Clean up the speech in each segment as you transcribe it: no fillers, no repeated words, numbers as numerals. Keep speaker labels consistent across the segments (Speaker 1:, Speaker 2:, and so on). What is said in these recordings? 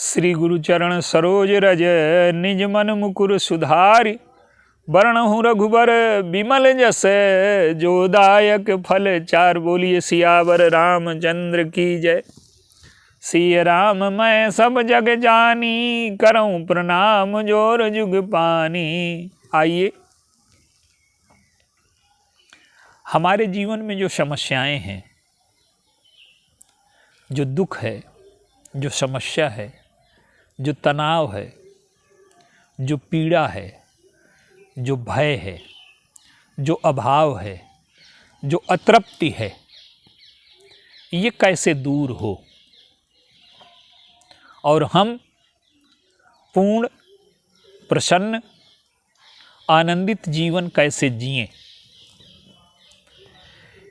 Speaker 1: श्री गुरु चरण सरोज रज निज मन मुकुर सुधारि। वरणहु रघुबर बिमल जस जो दायक फल चार। बोलिए सियावर रामचंद्र की जय। सिय राम मैं सब जग जानी, करऊं प्रणाम जोर जुग पानी। आइए, हमारे जीवन में जो समस्याएं हैं, जो दुख है, जो समस्या है, जो तनाव है, जो पीड़ा है, जो भय है, जो अभाव है, जो अतृप्ति है, ये कैसे दूर हो और हम पूर्ण, प्रसन्न, आनंदित जीवन कैसे जिएं,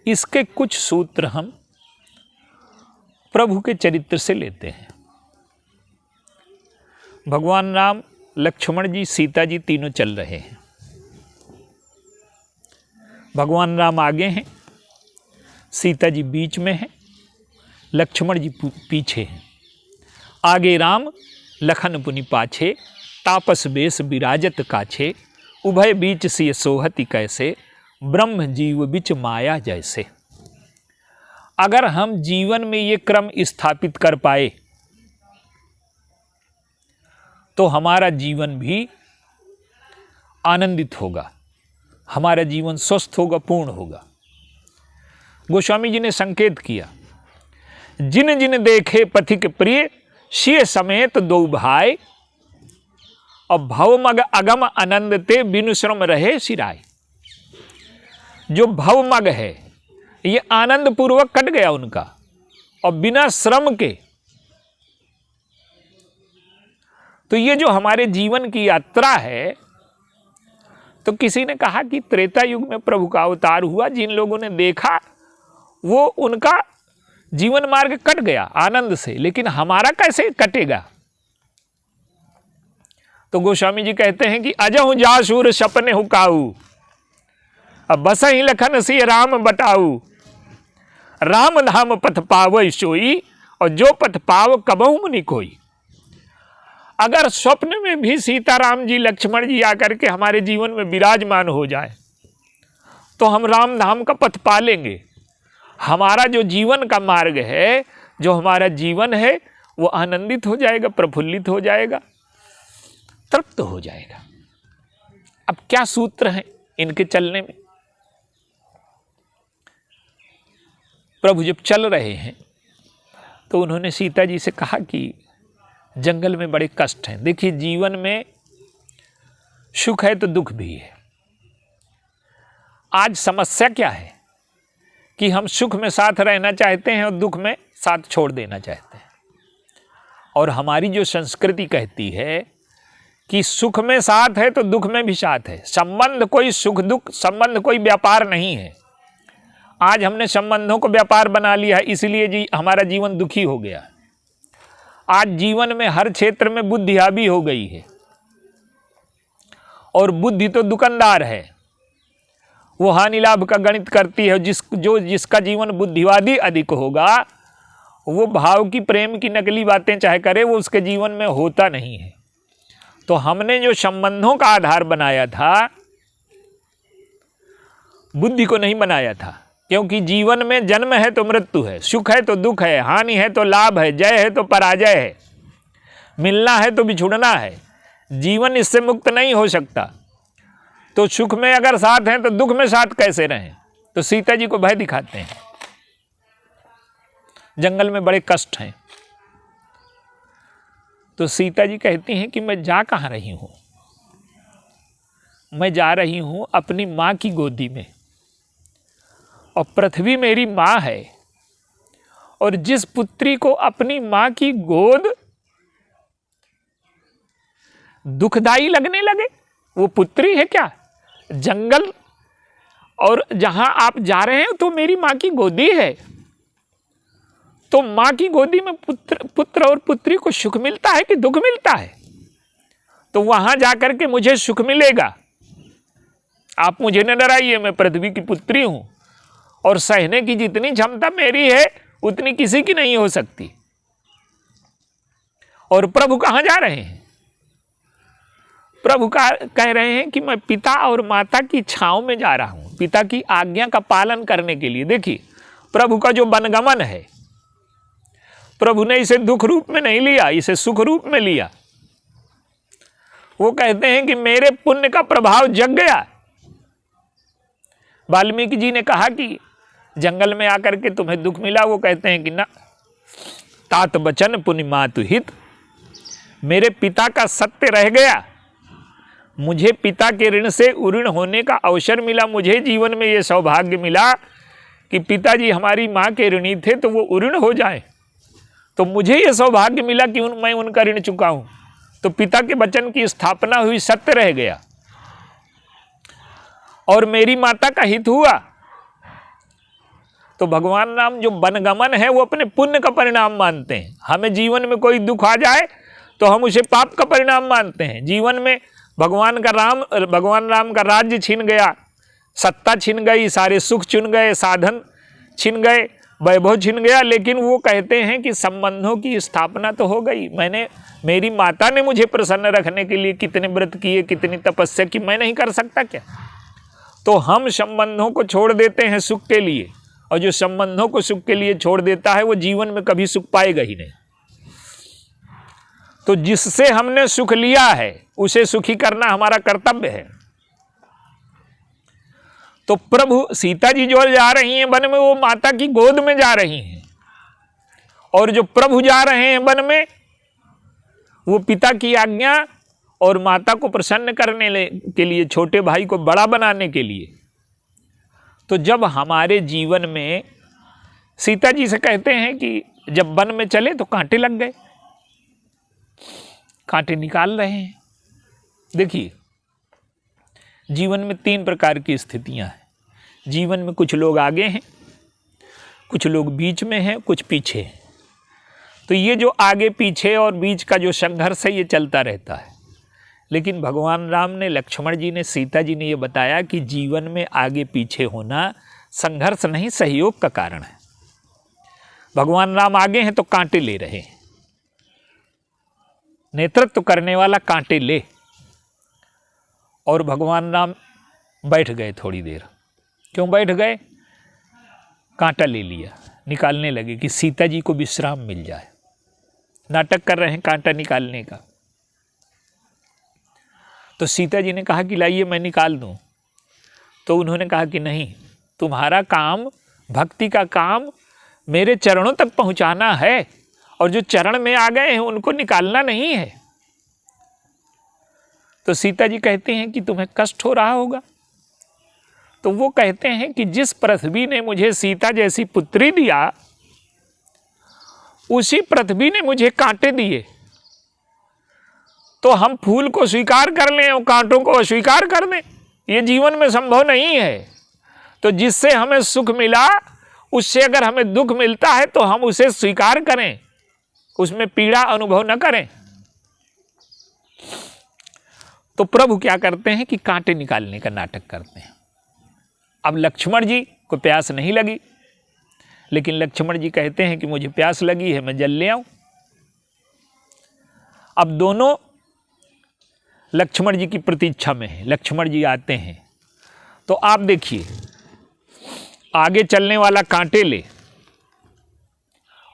Speaker 1: इसके कुछ सूत्र हम प्रभु के चरित्र से लेते हैं। भगवान राम, लक्ष्मण जी, सीता जी तीनों चल रहे हैं। भगवान राम आगे हैं, सीता जी बीच में हैं, लक्ष्मण जी पीछे हैं। आगे राम, लखन पुनि पाछे, तापस बेस विराजत काछे। उभय बीच सिय सोहति कैसे, ब्रह्म जीव बिच माया जैसे। अगर हम जीवन में ये क्रम स्थापित कर पाए तो हमारा जीवन भी आनंदित होगा, हमारा जीवन स्वस्थ होगा, पूर्ण होगा। गोस्वामी जी ने संकेत किया, जिन जिन देखे पथिक प्रिय, सिय समेत दो भाई। और भवमग अगम आनंद ते, बिनु श्रम रहे सिराय। जो भवमग है, ये आनंद पूर्वक कट गया उनका, और बिना श्रम के। तो ये जो हमारे जीवन की यात्रा है, तो किसी ने कहा कि त्रेता युग में प्रभु का अवतार हुआ, जिन लोगों ने देखा वो उनका जीवन मार्ग कट गया आनंद से, लेकिन हमारा कैसे कटेगा। तो गोस्वामी जी कहते हैं कि अजहु जासूर सपने हुकाऊ, अब बस ही लखन सिय राम बटाऊ। राम धाम पथ पावै सोई, और जो पथ पाव कबहु मुनि कोई। अगर स्वप्न में भी सीताराम जी, लक्ष्मण जी आकर के हमारे जीवन में विराजमान हो जाए तो हम राम धाम का पथ पा लेंगे। हमारा जो जीवन का मार्ग है, जो हमारा जीवन है, वो आनंदित हो जाएगा, प्रफुल्लित हो जाएगा, तृप्त हो जाएगा। अब क्या सूत्र हैं इनके चलने में। प्रभु जब चल रहे हैं तो उन्होंने सीता जी से कहा कि जंगल में बड़े कष्ट हैं। देखिए, जीवन में सुख है तो दुख भी है। आज समस्या क्या है कि हम सुख में साथ रहना चाहते हैं और दुख में साथ छोड़ देना चाहते हैं। और हमारी जो संस्कृति कहती है कि सुख में साथ है तो दुख में भी साथ है। संबंध कोई सुख दुख, संबंध कोई व्यापार नहीं है। आज हमने संबंधों को व्यापार बना लिया है, इसलिए हमारा जीवन दुखी हो गया। आज जीवन में हर क्षेत्र में बुद्धि हावी हो गई है, और बुद्धि तो दुकानदार है, वो हानि लाभ का गणित करती है। जिसका जीवन बुद्धिवादी अधिक होगा, वो भाव की, प्रेम की नकली बातें चाहे करे, वो उसके जीवन में होता नहीं है। तो हमने जो संबंधों का आधार बनाया था, बुद्धि को नहीं बनाया था। क्योंकि जीवन में जन्म है तो मृत्यु है, सुख है तो दुख है, हानि है तो लाभ है, जय है तो पराजय है, मिलना है तो बिछुड़ना है। जीवन इससे मुक्त नहीं हो सकता। तो सुख में अगर साथ हैं तो दुख में साथ कैसे रहें। तो सीता जी को भय दिखाते हैं, जंगल में बड़े कष्ट हैं। तो सीता जी कहती हैं कि मैं जा कहाँ रही हूं। मैं जा रही हूं अपनी माँ की गोदी में, और पृथ्वी मेरी माँ है। और जिस पुत्री को अपनी माँ की गोद दुखदाई लगने लगे, वो पुत्री है क्या। जंगल और जहां आप जा रहे हैं तो मेरी माँ की गोदी है। तो माँ की गोदी में पुत्र और पुत्री को सुख मिलता है कि दुख मिलता है। तो वहां जाकर के मुझे सुख मिलेगा। आप मुझे न डराइए, मैं पृथ्वी की पुत्री हूं, और सहने की जितनी क्षमता मेरी है उतनी किसी की नहीं हो सकती। और प्रभु कहाँ जा रहे हैं? प्रभु कह रहे हैं कि मैं पिता और माता की छांव में जा रहा हूं, पिता की आज्ञा का पालन करने के लिए। देखिए प्रभु का जो वनगमन है, प्रभु ने इसे दुख रूप में नहीं लिया, इसे सुख रूप में लिया। वो कहते हैं कि मेरे पुण्य का प्रभाव जग गया। वाल्मीकि जी ने कहा कि जंगल में आकर के तुम्हें दुख मिला, वो कहते हैं कि ना, तात बचन पुण्य मातु हित, मेरे पिता का सत्य रह गया, मुझे पिता के ऋण से उऋण होने का अवसर मिला। मुझे जीवन में ये सौभाग्य मिला कि पिताजी हमारी माँ के ऋणी थे तो वो उऋण हो जाए, तो मुझे ये सौभाग्य मिला कि मैं उनका ऋण चुकाऊं। तो पिता के वचन की स्थापना हुई, सत्य रह गया, और मेरी माता का हित हुआ। तो भगवान राम जो वनगमन है वो अपने पुण्य का परिणाम मानते हैं। हमें जीवन में कोई दुख आ जाए तो हम उसे पाप का परिणाम मानते हैं। जीवन में भगवान राम का राज्य छिन गया, सत्ता छिन गई, सारे सुख छिन गए, साधन छिन गए, वैभव छिन गया, लेकिन वो कहते हैं कि संबंधों की स्थापना तो हो गई। मेरी माता ने मुझे प्रसन्न रखने के लिए कितने व्रत किए, कितनी तपस्या की, मैं नहीं कर सकता क्या? तो हम संबंधों को छोड़ देते हैं सुख के लिए, और जो संबंधों को सुख के लिए छोड़ देता है वो जीवन में कभी सुख पाएगा ही नहीं। तो जिससे हमने सुख लिया है उसे सुखी करना हमारा कर्तव्य है। तो प्रभु सीता जी जो जा रही हैं वन में, वो माता की गोद में जा रही हैं, और जो प्रभु जा रहे हैं वन में वो पिता की आज्ञा और माता को प्रसन्न करने के लिए, छोटे भाई को बड़ा बनाने के लिए। तो जब हमारे जीवन में सीता जी से कहते हैं कि जब वन में चले तो कांटे लग गए, कांटे निकाल रहे हैं। देखिए जीवन में 3 प्रकार की स्थितियां हैं। जीवन में कुछ लोग आगे हैं, कुछ लोग बीच में हैं, कुछ पीछे हैं। तो ये जो आगे पीछे और बीच का जो संघर्ष है ये चलता रहता है। लेकिन भगवान राम ने, लक्ष्मण जी ने, सीता जी ने ये बताया कि जीवन में आगे पीछे होना संघर्ष नहीं, सहयोग का कारण है। भगवान राम आगे हैं तो कांटे ले रहे हैं, नेतृत्व करने वाला कांटे ले, और भगवान राम बैठ गए थोड़ी देर। क्यों बैठ गए? कांटा ले लिया, निकालने लगे कि सीता जी को विश्राम मिल जाए। नाटक कर रहे हैं कांटा निकालने का। तो सीता जी ने कहा कि लाइए मैं निकाल दूं। तो उन्होंने कहा कि नहीं, तुम्हारा काम, भक्ति का काम मेरे चरणों तक पहुंचाना है, और जो चरण में आ गए हैं उनको निकालना नहीं है। तो सीता जी कहते हैं कि तुम्हें कष्ट हो रहा होगा। तो वो कहते हैं कि जिस पृथ्वी ने मुझे सीता जैसी पुत्री दिया, उसी पृथ्वी ने मुझे कांटे दिए। तो हम फूल को स्वीकार कर लें और कांटों को अस्वीकार कर दें, ये जीवन में संभव नहीं है। तो जिससे हमें सुख मिला, उससे अगर हमें दुख मिलता है तो हम उसे स्वीकार करें, उसमें पीड़ा अनुभव न करें। तो प्रभु क्या करते हैं कि कांटे निकालने का नाटक करते हैं। अब लक्ष्मण जी को प्यास नहीं लगी, लेकिन लक्ष्मण जी कहते हैं कि मुझे प्यास लगी है, मैं जल ले आऊं। अब दोनों लक्ष्मण जी की प्रतीक्षा में है। लक्ष्मण जी आते हैं तो आप देखिए, आगे चलने वाला कांटे ले,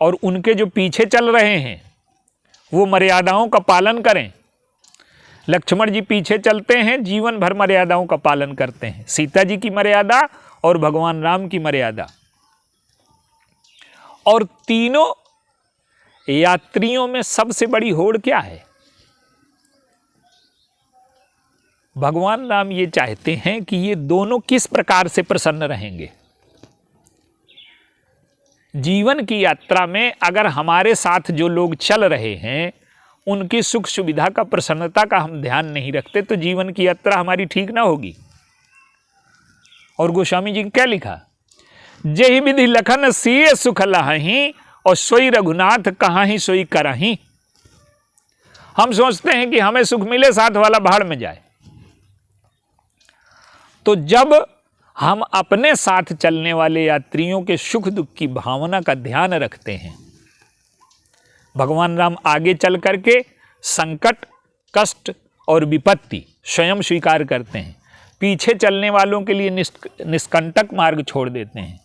Speaker 1: और उनके जो पीछे चल रहे हैं वो मर्यादाओं का पालन करें। लक्ष्मण जी पीछे चलते हैं, जीवन भर मर्यादाओं का पालन करते हैं, सीता जी की मर्यादा और भगवान राम की मर्यादा। और तीनों यात्रियों में सबसे बड़ी होड़ क्या है? भगवान राम ये चाहते हैं कि ये दोनों किस प्रकार से प्रसन्न रहेंगे। जीवन की यात्रा में अगर हमारे साथ जो लोग चल रहे हैं उनकी सुख सुविधा का, प्रसन्नता का हम ध्यान नहीं रखते तो जीवन की यात्रा हमारी ठीक ना होगी। और गोस्वामी जी ने क्या लिखा? जेहि विधि लखन सिए सुख लहहीं, और सोई रघुनाथ कहाहीं सोई करहीं। हम सोचते हैं कि हमें सुख मिले, साथ वाला भाड़ में जाए। तो जब हम अपने साथ चलने वाले यात्रियों के सुख दुख की भावना का ध्यान रखते हैं, भगवान राम आगे चल करके संकट, कष्ट और विपत्ति स्वयं स्वीकार करते हैं, पीछे चलने वालों के लिए निष्कंटक मार्ग छोड़ देते हैं।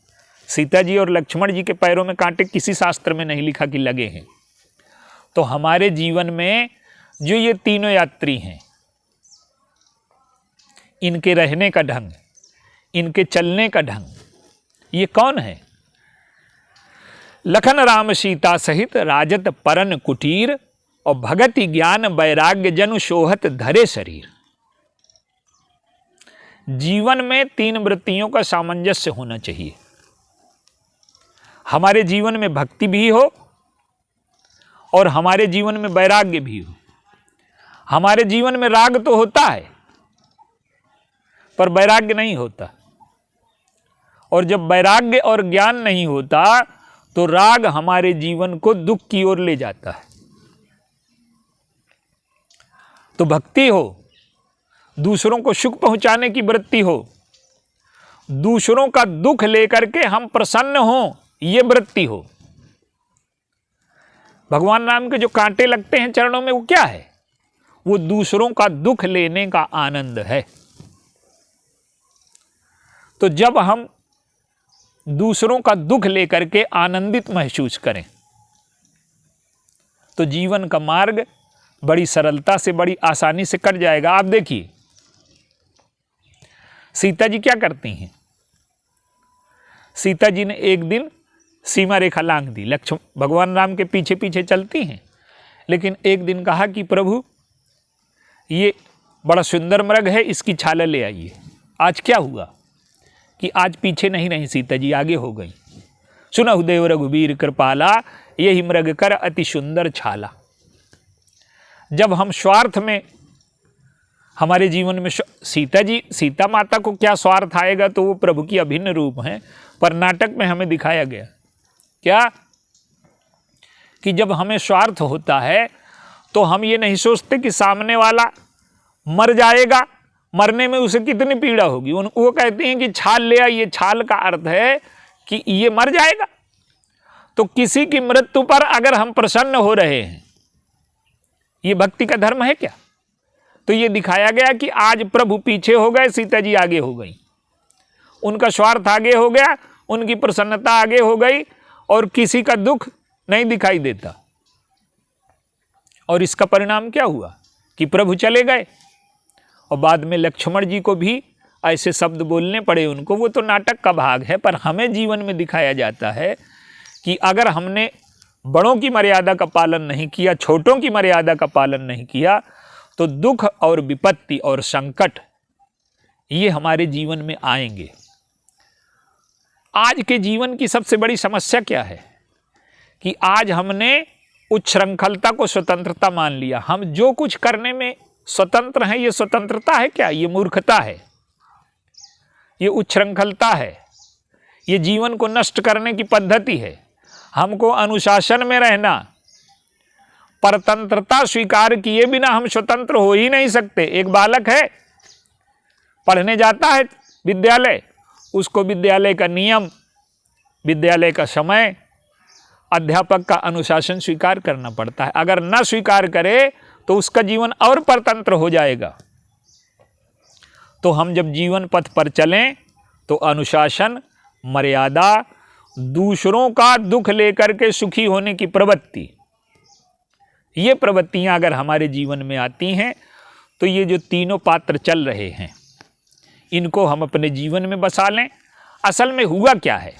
Speaker 1: सीता जी और लक्ष्मण जी के पैरों में कांटे किसी शास्त्र में नहीं लिखा कि लगे हैं। तो हमारे जीवन में जो ये तीनों यात्री हैं, इनके रहने का ढंग, इनके चलने का ढंग, ये कौन है? लखन राम सीता सहित राजत परन कुटीर, और भगति ज्ञान वैराग्य जनु शोहत धरे शरीर। जीवन में तीन वृत्तियों का सामंजस्य होना चाहिए। हमारे जीवन में भक्ति भी हो और हमारे जीवन में वैराग्य भी हो। हमारे जीवन में राग तो होता है पर वैराग्य नहीं होता, और जब वैराग्य और ज्ञान नहीं होता तो राग हमारे जीवन को दुख की ओर ले जाता है। तो भक्ति हो, दूसरों को सुख पहुंचाने की वृत्ति हो, दूसरों का दुख लेकर के हम प्रसन्न हों, ये वृत्ति हो। भगवान राम के जो कांटे लगते हैं चरणों में, वो क्या है? वो दूसरों का दुख लेने का आनंद है। तो जब हम दूसरों का दुख लेकर के आनंदित महसूस करें तो जीवन का मार्ग बड़ी सरलता से, बड़ी आसानी से कट जाएगा। आप देखिए सीता जी क्या करती हैं। सीता जी ने एक दिन सीमा रेखा लांघ दी, भगवान राम के पीछे पीछे चलती हैं, लेकिन एक दिन कहा कि प्रभु ये बड़ा सुंदर मृग है, इसकी छाला ले आइए। आज क्या हुआ कि आज पीछे नहीं रही सीता जी, आगे हो गई। सुनहु देव रघुबीर कृपाला, यही मृग कर अति सुंदर छाला। जब हम स्वार्थ में, हमारे जीवन में सीता माता को क्या स्वार्थ आएगा, तो वो प्रभु की अभिन्न रूप हैं, पर नाटक में हमें दिखाया गया क्या कि जब हमें स्वार्थ होता है तो हम ये नहीं सोचते कि सामने वाला मर जाएगा, मरने में उसे कितनी पीड़ा होगी। वो कहते हैं कि छाल ले आइए। छाल का अर्थ है कि ये मर जाएगा। तो किसी की मृत्यु पर अगर हम प्रसन्न हो रहे हैं, ये भक्ति का धर्म है क्या? तो ये दिखाया गया कि आज प्रभु पीछे हो गए, सीता जी आगे हो गई। उनका स्वार्थ आगे हो गया, उनकी प्रसन्नता आगे हो गई, और किसी का दुख नहीं दिखाई देता। और इसका परिणाम क्या हुआ कि प्रभु चले गए, और बाद में लक्ष्मण जी को भी ऐसे शब्द बोलने पड़े उनको। वो तो नाटक का भाग है, पर हमें जीवन में दिखाया जाता है कि अगर हमने बड़ों की मर्यादा का पालन नहीं किया, छोटों की मर्यादा का पालन नहीं किया, तो दुख और विपत्ति और संकट ये हमारे जीवन में आएंगे। आज के जीवन की सबसे बड़ी समस्या क्या है कि आज हमने उच्छृंखलता को स्वतंत्रता मान लिया। हम जो कुछ करने में स्वतंत्र हैं, ये स्वतंत्रता है क्या? ये मूर्खता है, ये उच्छृंखलता है, ये जीवन को नष्ट करने की पद्धति है। हमको अनुशासन में रहना, परतंत्रता स्वीकार किए बिना हम स्वतंत्र हो ही नहीं सकते। एक बालक है, पढ़ने जाता है विद्यालय, उसको विद्यालय का नियम, विद्यालय का समय, अध्यापक का अनुशासन स्वीकार करना पड़ता है। अगर न स्वीकार करे तो उसका जीवन और परतंत्र हो जाएगा। तो हम जब जीवन पथ पर चलें तो अनुशासन, मर्यादा, दूसरों का दुख लेकर के सुखी होने की प्रवृत्ति, ये प्रवृत्तियां अगर हमारे जीवन में आती हैं तो ये जो तीनों पात्र चल रहे हैं, इनको हम अपने जीवन में बसा लें। असल में हुआ क्या है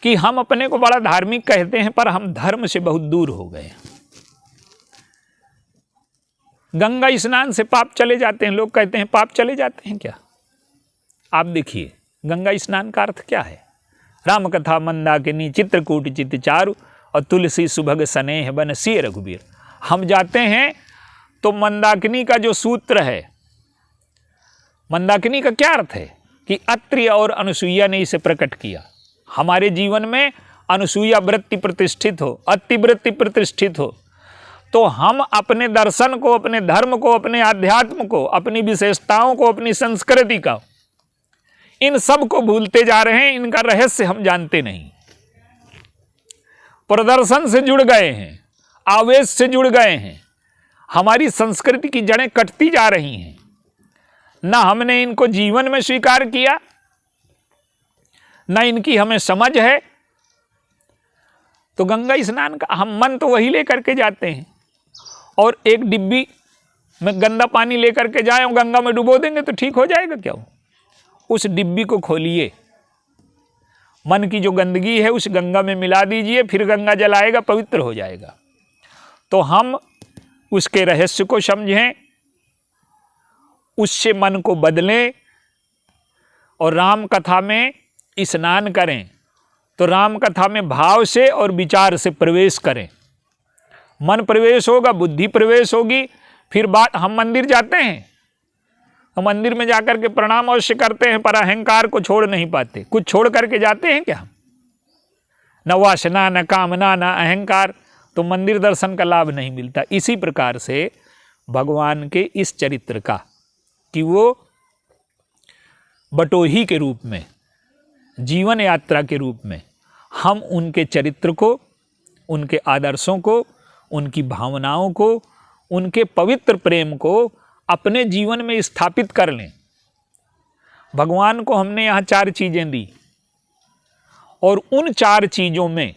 Speaker 1: कि हम अपने को बड़ा धार्मिक कहते हैं, पर हम धर्म से बहुत दूर हो गए। गंगा स्नान से पाप चले जाते हैं। लोग कहते हैं पाप चले जाते हैं क्या? आप देखिए गंगा स्नान का अर्थ क्या है। राम कथा मंदाकिनी चित्रकूट चित चारु, और तुलसी सुभग स्नेह बन सिय रघुबीर। हम जाते हैं तो मंदाकिनी का जो सूत्र है, मंदाकिनी का क्या अर्थ है कि अत्रि और अनुसुईया ने इसे प्रकट किया। हमारे जीवन में अनुसुईया वृत्ति प्रतिष्ठित हो, अति वृत्ति प्रतिष्ठित हो, तो हम अपने दर्शन को, अपने धर्म को, अपने आध्यात्म को, अपनी विशेषताओं को, अपनी संस्कृति का, इन सब को भूलते जा रहे हैं। इनका रहस्य हम जानते नहीं। प्रदर्शन से जुड़ गए हैं, आवेश से जुड़ गए हैं। हमारी संस्कृति की जड़ें कटती जा रही हैं, ना हमने इनको जीवन में स्वीकार किया, ना इनकी हमें समझ है। तो गंगा स्नान का हम मन तो वही लेकर के जाते हैं, और एक डिब्बी में गंदा पानी लेकर के जाए और गंगा में डुबो देंगे तो ठीक हो जाएगा क्या? उस डिब्बी को खोलिए, मन की जो गंदगी है उस गंगा में मिला दीजिए, फिर गंगा जल आएगा, पवित्र हो जाएगा। तो हम उसके रहस्य को समझें, उससे मन को बदलें और राम कथा में स्नान करें। तो राम कथा में भाव से और विचार से प्रवेश करें। मन प्रवेश होगा, बुद्धि प्रवेश होगी। फिर बात, हम मंदिर जाते हैं, हम मंदिर में जाकर के प्रणाम अवश्य करते हैं, पर अहंकार को छोड़ नहीं पाते। कुछ छोड़ करके जाते हैं क्या? न वासना, न कामना, न अहंकार, तो मंदिर दर्शन का लाभ नहीं मिलता। इसी प्रकार से भगवान के इस चरित्र का, कि वो बटोही के रूप में, जीवन यात्रा के रूप में हम उनके चरित्र को, उनके आदर्शों को, उनकी भावनाओं को, उनके पवित्र प्रेम को अपने जीवन में स्थापित कर लें। भगवान को हमने यहाँ 4 चीज़ें दी, और उन 4 चीज़ों में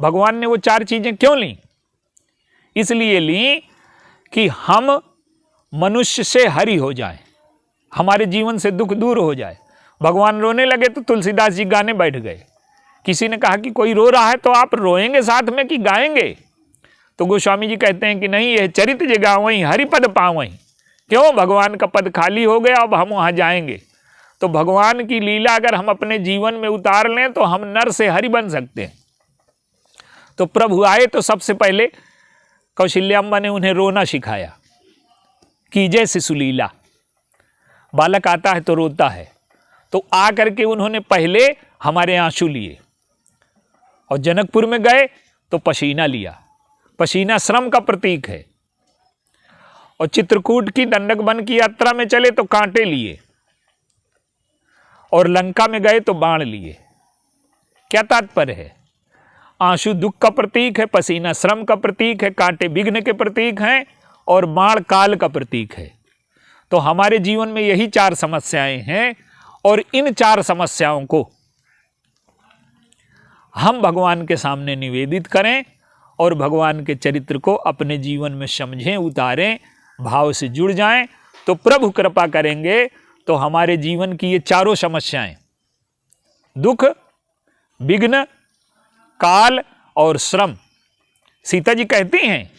Speaker 1: भगवान ने वो 4 चीज़ें क्यों ली? इसलिए ली कि हम मनुष्य से हरि हो जाएं, हमारे जीवन से दुख दूर हो जाए। भगवान रोने लगे तो तुलसीदास जी गाने बैठ गए। किसी ने कहा कि कोई रो रहा है तो आप रोएंगे साथ में कि गाएंगे? तो गोस्वामी जी कहते हैं कि नहीं, यह चरित जे गावई हरिपद पावई। क्यों? भगवान का पद खाली हो गया, अब हम वहाँ जाएंगे। तो भगवान की लीला अगर हम अपने जीवन में उतार लें तो हम नर से हरि बन सकते हैं। तो प्रभु आए तो सबसे पहले कौशल्याम्बा ने उन्हें रोना सिखाया, कीजे शिशु लीला। बालक आता है तो रोता है, तो आ करके उन्होंने पहले हमारे आंसू लिए, और जनकपुर में गए तो पसीना लिया। पसीना श्रम का प्रतीक है। और चित्रकूट की दंडक वन की यात्रा में चले तो कांटे लिए, और लंका में गए तो बाण लिए। क्या तात्पर्य है? आंसू दुख का प्रतीक है, पसीना श्रम का प्रतीक है, कांटे विघ्न के प्रतीक हैं, और बाण काल का प्रतीक है। तो हमारे जीवन में यही 4 समस्याएं हैं, और इन 4 समस्याओं को हम भगवान के सामने निवेदित करें, और भगवान के चरित्र को अपने जीवन में समझें, उतारें, भाव से जुड़ जाएं, तो प्रभु कृपा करेंगे। तो हमारे जीवन की ये 4 समस्याएं, दुख, विघ्न, काल और श्रम। सीता जी कहती हैं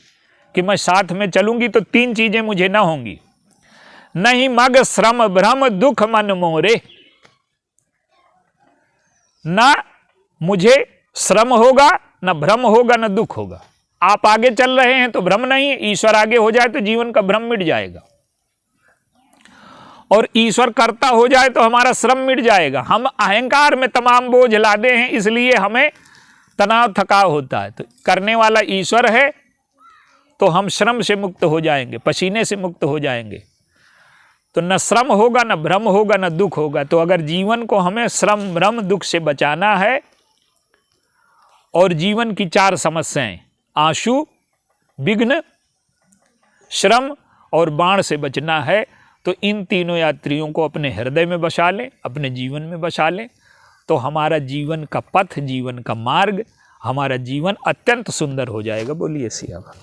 Speaker 1: कि मैं साथ में चलूंगी तो 3 चीजें मुझे ना होंगी, नहीं मग श्रम भ्रम दुख मन मोरे। ना मुझे श्रम होगा, न भ्रम होगा, न दुख होगा। आप आगे चल रहे हैं तो भ्रम नहीं है, ईश्वर आगे हो जाए तो जीवन का भ्रम मिट जाएगा, और ईश्वर करता हो जाए तो हमारा श्रम मिट जाएगा। हम अहंकार में तमाम बोझ लादे हैं, इसलिए हमें तनाव थकाव होता है। तो करने वाला ईश्वर है, तो हम श्रम से मुक्त हो जाएंगे, पसीने से मुक्त हो जाएंगे। तो न श्रम होगा, न भ्रम होगा, न दुख होगा। तो अगर जीवन को हमें श्रम भ्रम दुख से बचाना है, और जीवन की 4 समस्याएं, आंसू, विघ्न, श्रम और बाण से बचना है, तो इन तीनों यात्रियों को अपने हृदय में बसा लें, अपने जीवन में बसा लें, तो हमारा जीवन का पथ, जीवन का मार्ग, हमारा जीवन अत्यंत सुंदर हो जाएगा। बोलिए सिया भगवान।